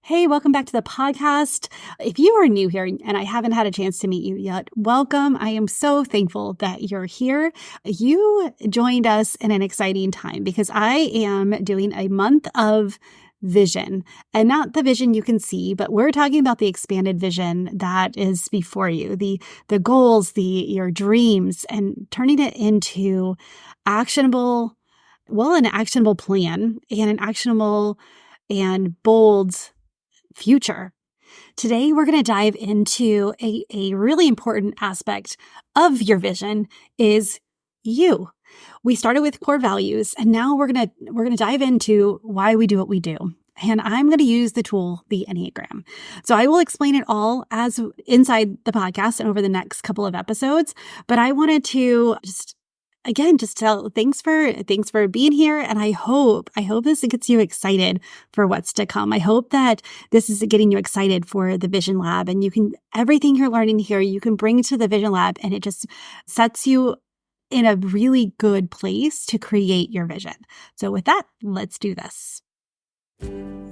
Hey, welcome back to the podcast. If you are new here and I haven't had a chance to meet you yet, welcome. I am so thankful that you're here. You joined us in an exciting time because I am doing a month of vision, and not the vision you can see, but we're talking about the expanded vision that is before you, the goals, your dreams, and turning it into actionable, an actionable plan and an actionable and bold future. Today, we're going to dive into a really important aspect of your vision is you. We started with core values, and now we're going to dive into why we do what we do. And I'm going to use the tool, the Enneagram. So I will explain it all as inside the podcast and over the next couple of episodes. But I wanted to just tell thanks for being here. And I hope this gets you excited for what's to come. I hope that this is getting you excited for the Vision Lab, and everything you're learning here, you can bring to the Vision Lab, and it just sets you in a really good place to create your vision. So with that, let's do this.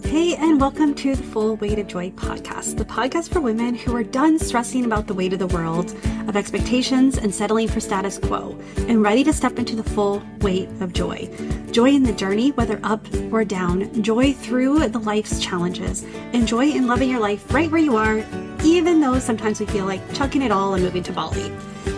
Hey, and welcome to the Full Weight of Joy podcast, the podcast for women who are done stressing about the weight of the world, of expectations and settling for status quo, and ready to step into the full weight of joy. Joy in the journey, whether up or down, joy through the life's challenges, and joy in loving your life right where you are, even though sometimes we feel like chucking it all and moving to Bali.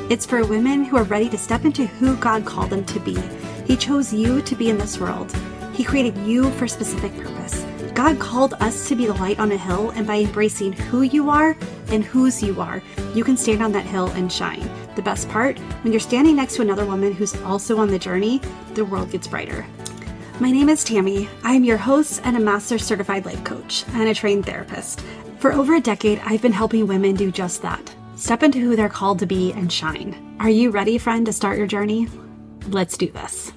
It's for women who are ready to step into who God called them to be. He chose you to be in this world. He created you for a specific purpose. God called us to be the light on a hill, and by embracing who you are and whose you are, you can stand on that hill and shine. The best part, when you're standing next to another woman who's also on the journey, the world gets brighter. My name is Tammy. I'm your host and a master certified life coach and a trained therapist. For over a decade, I've been helping women do just that. Step into who they're called to be and shine. Are you ready, friend, to start your journey? Let's do this.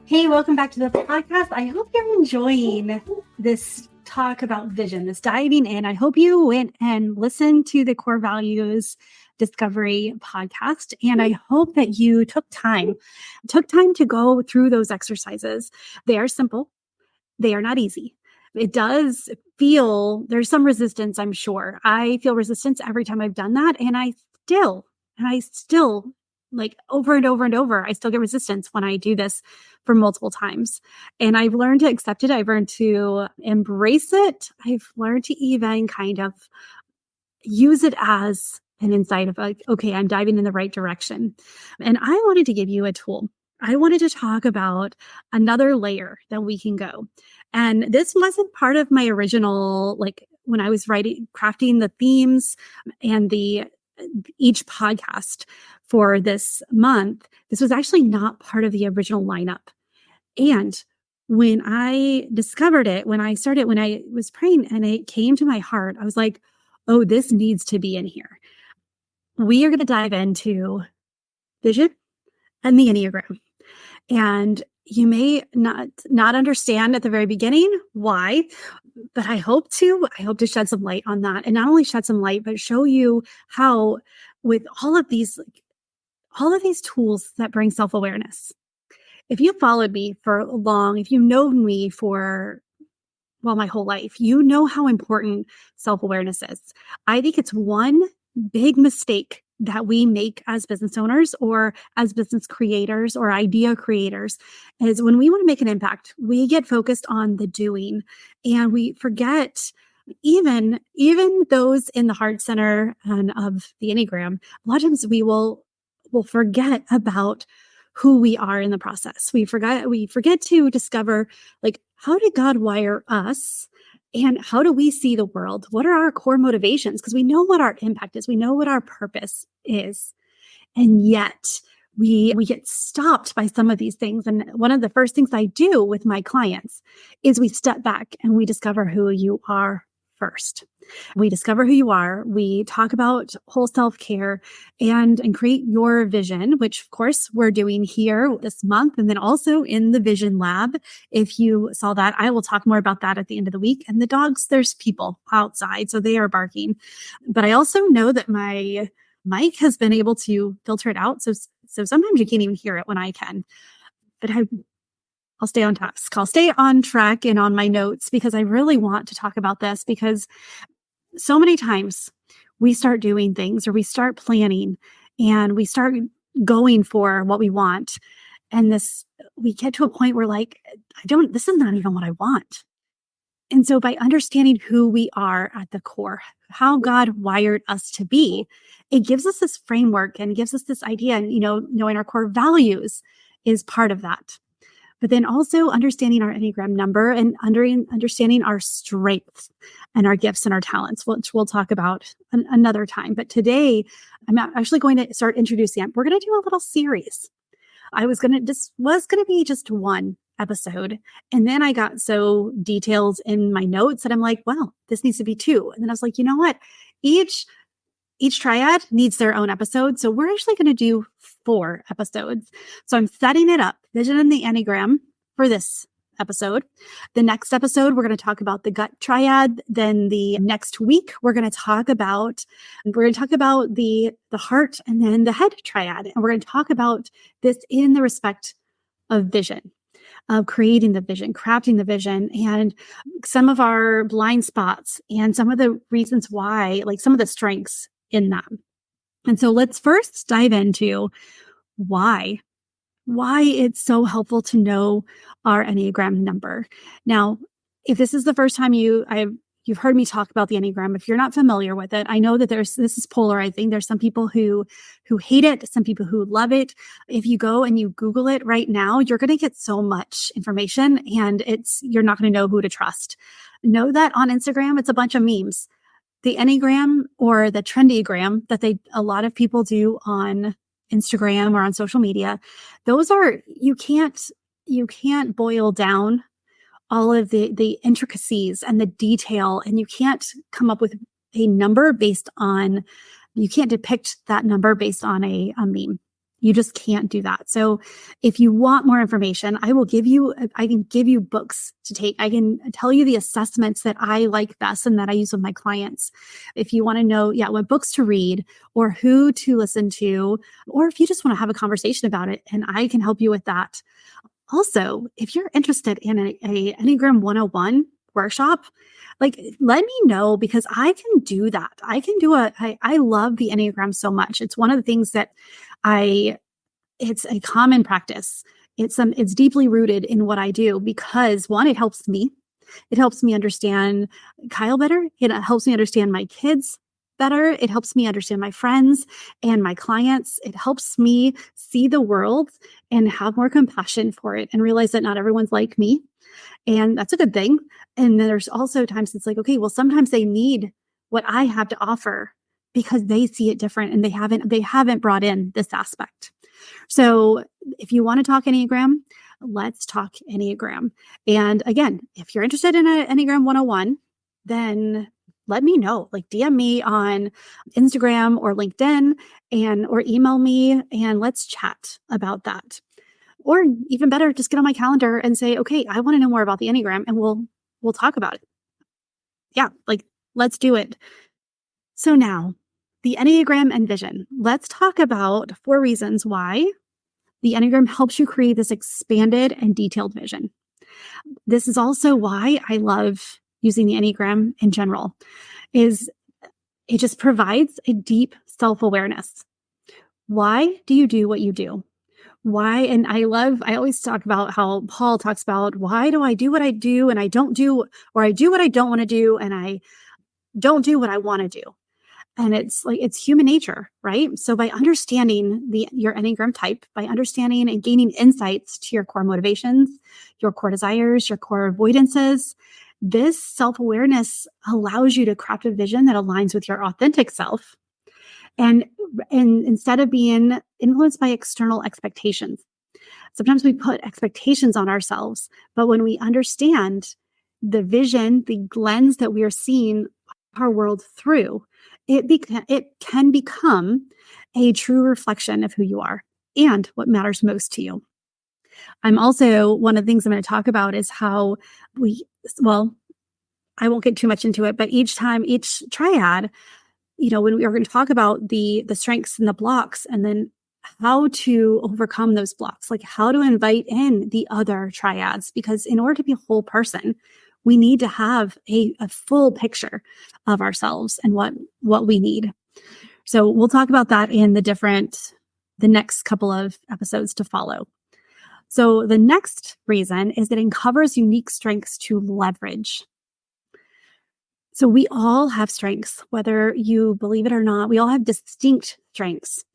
Hey, welcome back to the podcast. I hope you're enjoying this talk about vision, this diving in. I hope you went and listened to the Core Values Discovery podcast, and I hope that you took time to go through those exercises. They are simple. They are not easy. It does feel, there's some resistance, I'm sure. I feel resistance every time I've done that, and I still like over and over and over, I still get resistance when I do this for multiple times. And I've learned to accept it. I've learned to embrace it. I've learned to even kind of use it as an insight of like, okay, I'm diving in the right direction. And I wanted to give you a tool. I wanted to talk about another layer that we can go. And this wasn't part of my original, like when I was crafting the themes and each podcast for this month, this was actually not part of the original lineup. And when I discovered it, when I was praying and it came to my heart, I was like, oh, this needs to be in here. We are going to dive into vision and the Enneagram. And you may not understand at the very beginning why, but I hope to shed some light on that, and not only shed some light, but show you how with all of these tools that bring self-awareness. If you followed me for long, if you've known me for, my whole life, you know how important self-awareness is. I think it's one big mistake that we make as business owners or as business creators or idea creators is when we want to make an impact, we get focused on the doing, and we forget even those in the heart center and of the Enneagram. A lot of times we will forget about who we are in the process. We forget to discover, like, how did God wire us? And how do we see the world? What are our core motivations? Because we know what our impact is. We know what our purpose is. And yet we get stopped by some of these things. And one of the first things I do with my clients is we step back and we discover who you are first. We discover who you are. We talk about whole self-care and create your vision, which of course we're doing here this month. And then also in the Vision Lab, if you saw that, I will talk more about that at the end of the week. And the dogs, there's people outside, so they are barking. But I also know that my mic has been able to filter it out. So sometimes you can't even hear it when I can. But I'll stay on task. I'll stay on track and on my notes because I really want to talk about this because so many times we start doing things or we start planning and we start going for what we want. And we get to a point where like, this is not even what I want. And so by understanding who we are at the core, how God wired us to be, it gives us this framework and gives us this idea. And, knowing our core values is part of that. But then also understanding our Enneagram number and understanding our strengths and our gifts and our talents, which we'll talk about another time. But today, I'm actually going to start introducing, we're going to do a little series. This was going to be just one episode. And then I got so detailed in my notes that I'm like, well, this needs to be two. And then I was like, you know what? Each triad needs their own episode. So we're actually going to do 4 episodes. So I'm setting it up, Vision and the Enneagram, for this episode. The next episode, we're going to talk about the gut triad. Then the next week, we're going to talk about the heart and then the head triad. And we're going to talk about this in the respect of vision, of creating the vision, crafting the vision, and some of our blind spots and some of the reasons why, like some of the strengths in them. And so let's first dive into why it's so helpful to know our Enneagram number. Now, if this is the first time you've heard me talk about the Enneagram, if you're not familiar with it, I know that this is polarizing. There's some people who hate it, some people who love it. If you go and you Google it right now, you're going to get so much information and you're not going to know who to trust. Know that on Instagram, it's a bunch of memes. The Enneagram or the Trendyagram that a lot of people do on Instagram or on social media, those are, you can't boil down all of the intricacies and the detail, and you can't come up with a number you can't depict that number based on a meme. You just can't do that. So if you want more information, I can give you books to take. I can tell you the assessments that I like best and that I use with my clients. If you want to know, what books to read or who to listen to, or if you just want to have a conversation about it, and I can help you with that. Also, if you're interested in a Enneagram 101 workshop, let me know because I can do that. I love the Enneagram so much. It's one of the things that it's a common practice. It's deeply rooted in what I do because one, it helps me. It helps me understand Kyle better. It helps me understand my kids better. It helps me understand my friends and my clients. It helps me see the world and have more compassion for it and realize that not everyone's like me. And that's a good thing. And then there's also times it's like, okay, well, sometimes they need what I have to offer because they see it different and they haven't brought in this aspect. So if you want to talk Enneagram, let's talk Enneagram. And again, if you're interested in an Enneagram 101, then let me know. DM me on Instagram or LinkedIn or email me and let's chat about that. Or even better, just get on my calendar and say, okay, I want to know more about the Enneagram and we'll talk about it. Yeah, let's do it. So now, the Enneagram and vision. Let's talk about 4 reasons why the Enneagram helps you create this expanded and detailed vision. This is also why I love using the Enneagram in general, is it just provides a deep self-awareness. Why do you do what you do? Why? And I always talk about how Paul talks about, why do I do what I do and I don't do, or I do what I don't want to do and I don't do what I want to do. And it's human nature, right? So by understanding your Enneagram type, by understanding and gaining insights to your core motivations, your core desires, your core avoidances, this self-awareness allows you to craft a vision that aligns with your authentic self. And instead of being influenced by external expectations, sometimes we put expectations on ourselves, but when we understand the vision, the lens that we are seeing our world through, it can become a true reflection of who you are and what matters most to you. I'm also, one of the things I'm going to talk about is how I won't get too much into it, but each triad, when we are going to talk about the strengths and the blocks, and then how to overcome those blocks, like how to invite in the other triads. Because in order to be a whole person, we need to have a full picture of ourselves and what we need. So we'll talk about that in the next couple of episodes to follow. So the next reason is that it uncovers unique strengths to leverage. So we all have strengths, whether you believe it or not. We all have distinct strengths.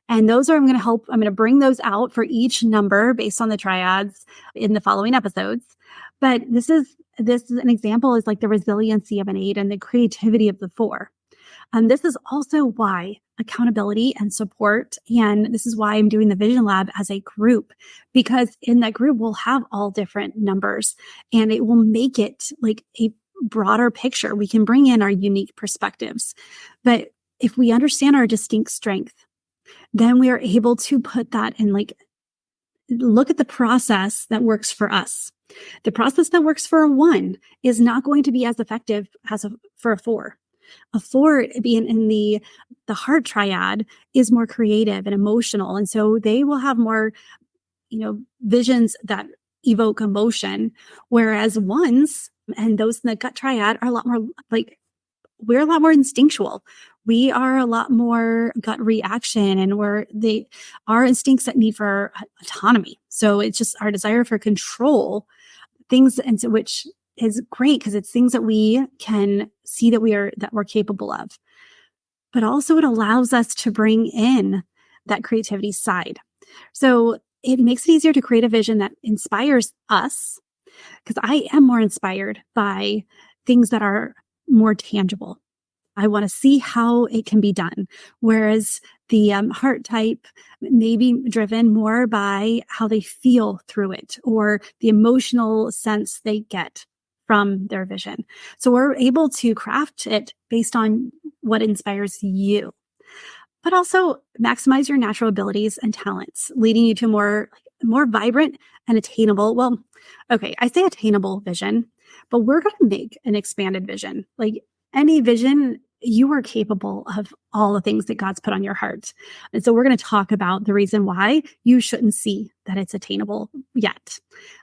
And those are, I'm going to bring those out for each number based on the triads in the following episodes. But this is an example is like the resiliency of an 8 and the creativity of the 4. And this is also why accountability and support, and this is why I'm doing the Vision Lab as a group, because in that group, we'll have all different numbers and it will make it like a broader picture. We can bring in our unique perspectives. But if we understand our distinct strength, then we are able to put that in, like, look at the process that works for us. The process that works for a 1 is not going to be as effective as for a 4. A 4 being in the heart triad is more creative and emotional. And so they will have more, visions that evoke emotion. Whereas 1s and those in the gut triad are a lot more like, we're a lot more instinctual. We are a lot more gut reaction, and our instincts that need for autonomy. So it's just our desire for control, things, and so which is great because it's things that we can see that we're capable of. But also it allows us to bring in that creativity side. So it makes it easier to create a vision that inspires us, because I am more inspired by things that are more tangible. I want to see how it can be done. Whereas the heart type may be driven more by how they feel through it or the emotional sense they get from their vision. So we're able to craft it based on what inspires you, but also maximize your natural abilities and talents, leading you to more vibrant and attainable. Well, okay, I say attainable vision, but we're going to make an expanded vision. Like any vision, you are capable of all the things that God's put on your heart. And so we're going to talk about the reason why you shouldn't see that it's attainable yet.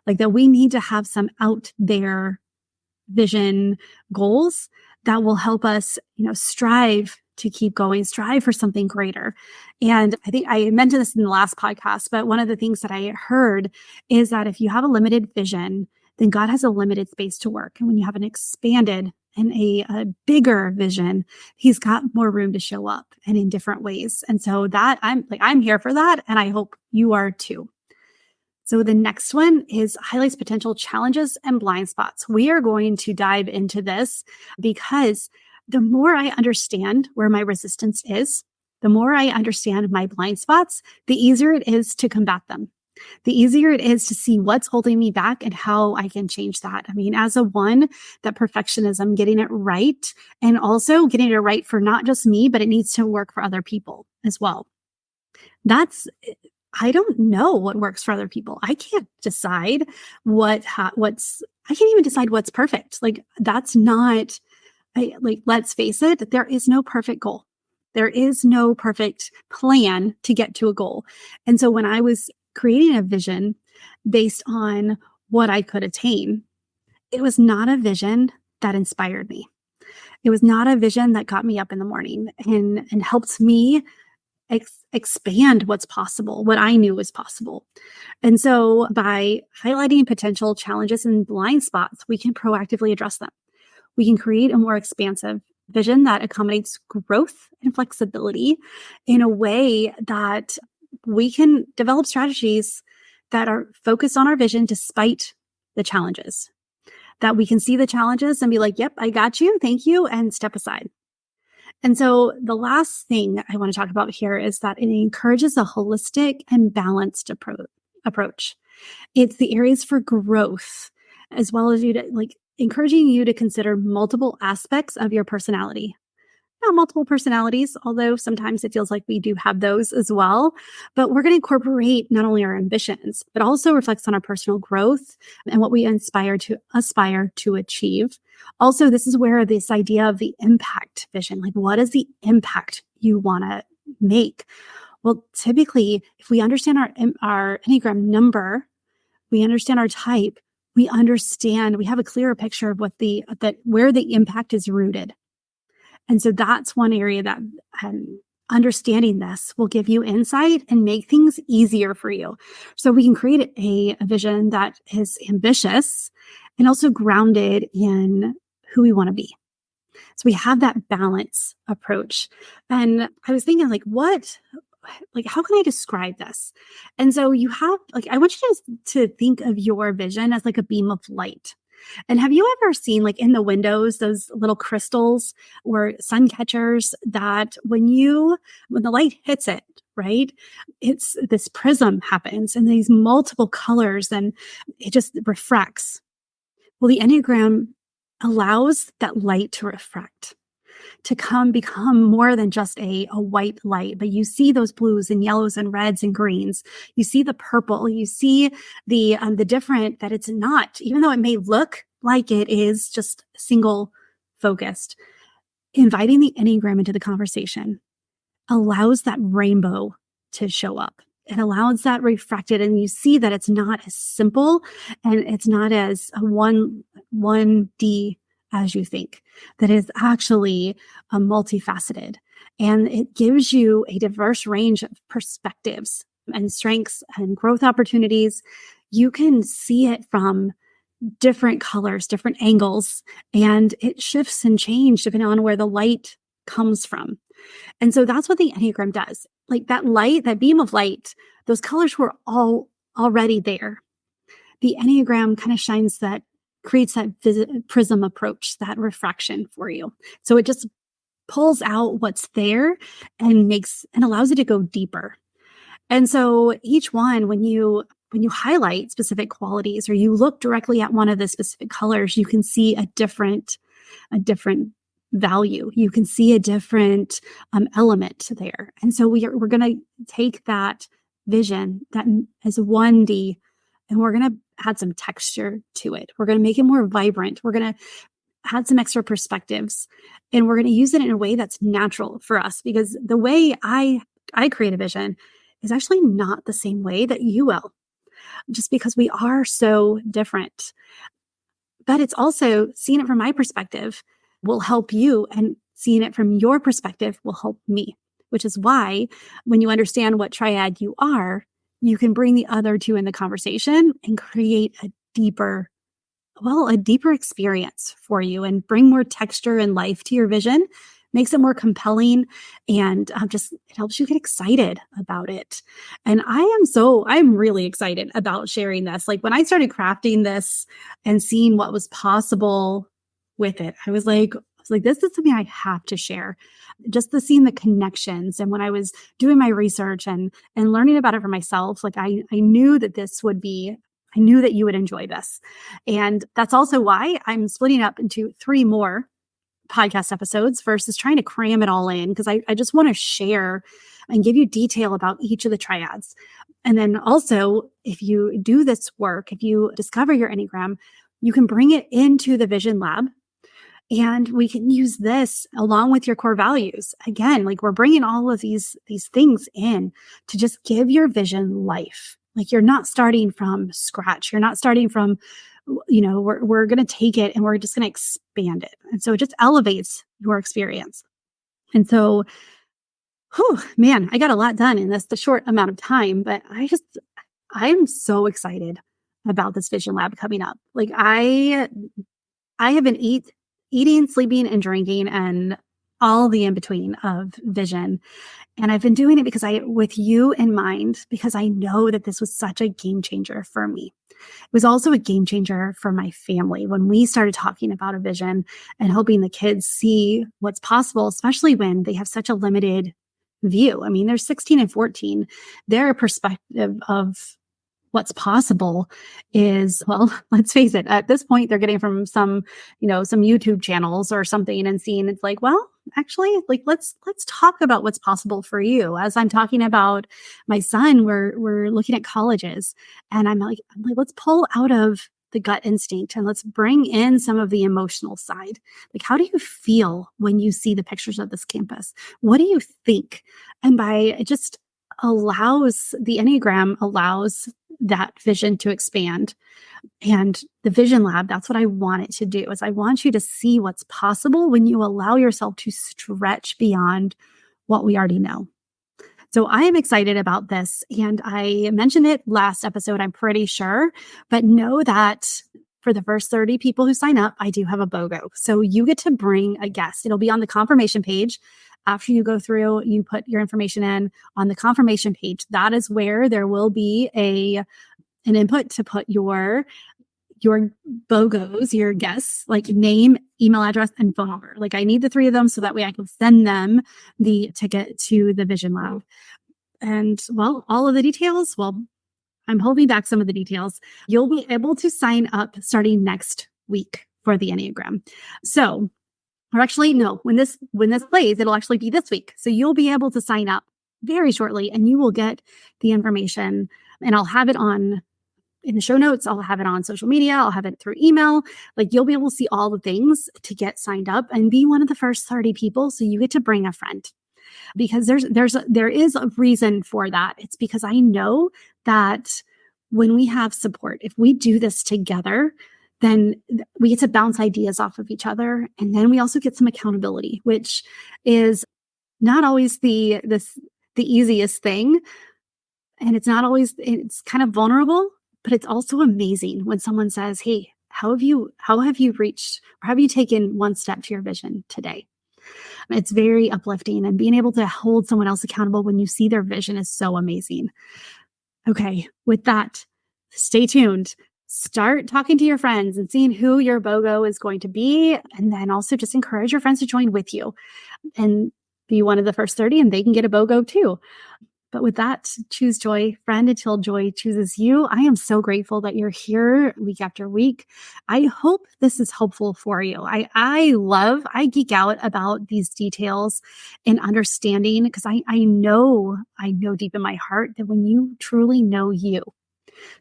Like that we need to have some out there vision goals that will help us, strive to keep going, strive for something greater. And I think I mentioned this in the last podcast, but one of the things that I heard is that if you have a limited vision, then God has a limited space to work. And when you have an expanded and a bigger vision, he's got more room to show up and in different ways. And so that I'm here for that. And I hope you are too. So the next one is highlights potential challenges and blind spots. We are going to dive into this because the more I understand where my resistance is, the more I understand my blind spots, the easier it is to combat them. The easier it is to see what's holding me back and how I can change that. I mean, as a 1, that perfectionism, getting it right, and also getting it right for not just me, but it needs to work for other people as well. I don't know what works for other people. I can't decide I can't even decide what's perfect. Like that's not, let's face it, there is no perfect goal. There is no perfect plan to get to a goal. And so when I was creating a vision based on what I could attain, it was not a vision that inspired me. It was not a vision that got me up in the morning and helped me expand what's possible, what I knew was possible. And so by highlighting potential challenges and blind spots, we can proactively address them. We can create a more expansive vision that accommodates growth and flexibility in a way that we can develop strategies that are focused on our vision despite the challenges. That we can see the challenges and be like, yep, I got you, thank you, and step aside. And so the last thing I want to talk about here is that it encourages a holistic and balanced approach. It's the areas for growth, as well as encouraging you to consider multiple aspects of your personality. Not multiple personalities, although sometimes it feels like we do have those as well. But we're going to incorporate not only our ambitions, but also reflects on our personal growth and what we aspire to achieve. Also, this is where this idea of the impact vision, like what is the impact you want to make? Well, typically, if we understand our Enneagram number, we understand our type, we have a clearer picture of where the impact is rooted. And so that's one area that understanding this will give you insight and make things easier for you. So we can create a vision that is ambitious and also grounded in who we want to be. So we have that balance approach. And I was thinking, how can I describe this? And so I want you to think of your vision as like a beam of light. And have you ever seen, like, in the windows, those little crystals or sun catchers that when the light hits it, right, it's this prism happens and these multiple colors and it just refracts. Well, the Enneagram allows that light to refract, to become more than just a white light, but you see those blues and yellows and reds and greens. You see the purple. You see the different, that it's not, even though it may look like it is just single focused. Inviting the Enneagram into the conversation allows that rainbow to show up. It allows that refracted, and you see that it's not as simple and it's not as a 1D as you think, that is actually multifaceted. And it gives you a diverse range of perspectives and strengths and growth opportunities. You can see it from different colors, different angles, and it shifts and changes depending on where the light comes from. And so that's what the Enneagram does. Like that light, that beam of light, those colors were all already there. The Enneagram kind of creates that prism approach, that refraction for you. So it just pulls out what's there and allows it to go deeper. And so each one, when you highlight specific qualities or you look directly at one of the specific colors, you can see a different value. You can see a different element there. And so we're going to take that vision that as 1D, and we're going to add some texture to it. We're going to make it more vibrant. We're going to add some extra perspectives, and we're going to use it in a way that's natural for us, because the way I create a vision is actually not the same way that you will, just because we are so different. But it's also, seeing it from my perspective will help you, and seeing it from your perspective will help me, which is why when you understand what triad you are, you can bring the other two in the conversation and create a deeper experience for you and bring more texture and life to your vision, makes it more compelling, and it helps you get excited about it. And I'm really excited about sharing this. Like when I started crafting this and seeing what was possible with it, I was like, this is something I have to share. Just seeing the connections. And when I was doing my research and learning about it for myself, like I knew that I knew that you would enjoy this. And that's also why I'm splitting up into 3 more podcast episodes versus trying to cram it all in, because I just want to share and give you detail about each of the triads. And then also, if you do this work, if you discover your Enneagram, you can bring it into the Vision Lab. And we can use this along with your core values. Again, like we're bringing all of these things in to just give your vision life. Like you're not starting from scratch. You're not starting from, we're going to take it and we're just going to expand it. And so it just elevates your experience. And so, man, I got a lot done in the short amount of time, but I'm so excited about this Vision Lab coming up. Like I have been eating, sleeping, and drinking, and all the in between of vision. And I've been doing it with you in mind, because I know that this was such a game changer for me. It was also a game changer for my family when we started talking about a vision and helping the kids see what's possible, especially when they have such a limited view. I mean, they're 16 and 14. Their perspective of what's possible is, well, let's face it, at this point, they're getting from some YouTube channels or something and seeing it's like, well, actually, like, let's talk about what's possible for you. As I'm talking about my son, we're looking at colleges, and I'm like, let's pull out of the gut instinct and let's bring in some of the emotional side. Like, how do you feel when you see the pictures of this campus? What do you think? And by just the Enneagram allows that vision to expand. And the Vision Lab, that's what I want it to do, is I want you to see what's possible when you allow yourself to stretch beyond what we already know. So I am excited about this. And I mentioned it last episode, I'm pretty sure, but know that for the first 30 people who sign up, I do have a BOGO. So you get to bring a guest. It'll be on the confirmation page. After you go through, you put your information in on the confirmation page. That is where there will be an input to put your BOGOs, your guests, like name, email address, and phone number. Like I need the 3 of them so that way I can send them the ticket to the Vision Lab. And well, all of the details, I'm holding back some of the details. You'll be able to sign up starting next week for the Enneagram. So, or actually, no, when this plays, it'll actually be this week. So you'll be able to sign up very shortly and you will get the information, and I'll have it in the show notes. I'll have it on social media. I'll have it through email. Like you'll be able to see all the things to get signed up and be one of the first 30 people. So you get to bring a friend, because there is a reason for that. It's because I know that when we have support, if we do this together, then we get to bounce ideas off of each other. And then we also get some accountability, which is not always the easiest thing. And it's kind of vulnerable, but it's also amazing when someone says, hey, how have you reached, or have you taken one step to your vision today? It's very uplifting, and being able to hold someone else accountable when you see their vision is so amazing. Okay, with that, stay tuned. Start talking to your friends and seeing who your BOGO is going to be. And then also just encourage your friends to join with you and be one of the first 30, and they can get a BOGO too. But with that, choose joy, friend, until joy chooses you. I am so grateful that you're here week after week. I hope this is helpful for you. I geek out about these details and understanding, because I know deep in my heart that when you truly know you,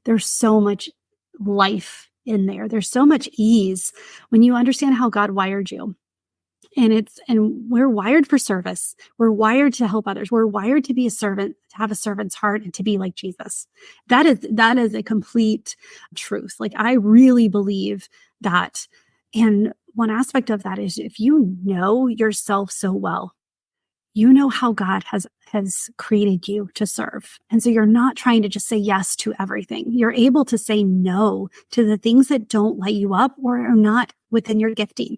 there's so much life in there. There's so much ease when you understand how God wired you. And we're wired for service. We're wired to help others. We're wired to be a servant, to have a servant's heart, and to be like Jesus. That is a complete truth. Like I really believe that. And one aspect of that is, if you know yourself so well, you know how God has created you to serve. And so you're not trying to just say yes to everything. You're able to say no to the things that don't light you up or are not within your gifting,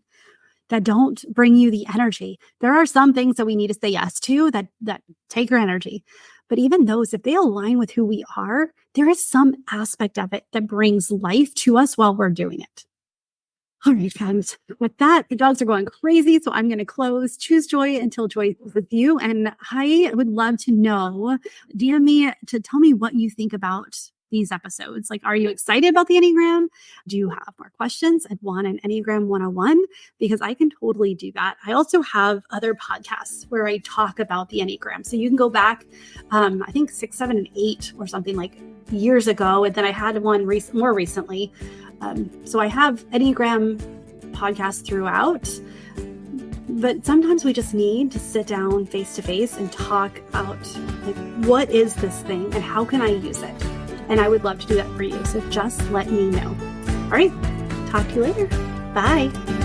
that don't bring you the energy. There are some things that we need to say yes to that take your energy. But even those, if they align with who we are, there is some aspect of it that brings life to us while we're doing it. All right, friends. With that, the dogs are going crazy, so I'm going to close. Choose joy until joy is with you. And I would love to know, DM me to tell me what you think about these episodes. Like, are you excited about the Enneagram? Do you have more questions and want an Enneagram 101? Because I can totally do that. I also have other podcasts where I talk about the Enneagram. So you can go back, I think 6, 7, and 8 or something like years ago. And then I had one more recently. So I have Enneagram podcasts throughout. But sometimes we just need to sit down face to face and talk about, like, what is this thing and how can I use it? And I would love to do that for you. So just let me know. All right. Talk to you later. Bye.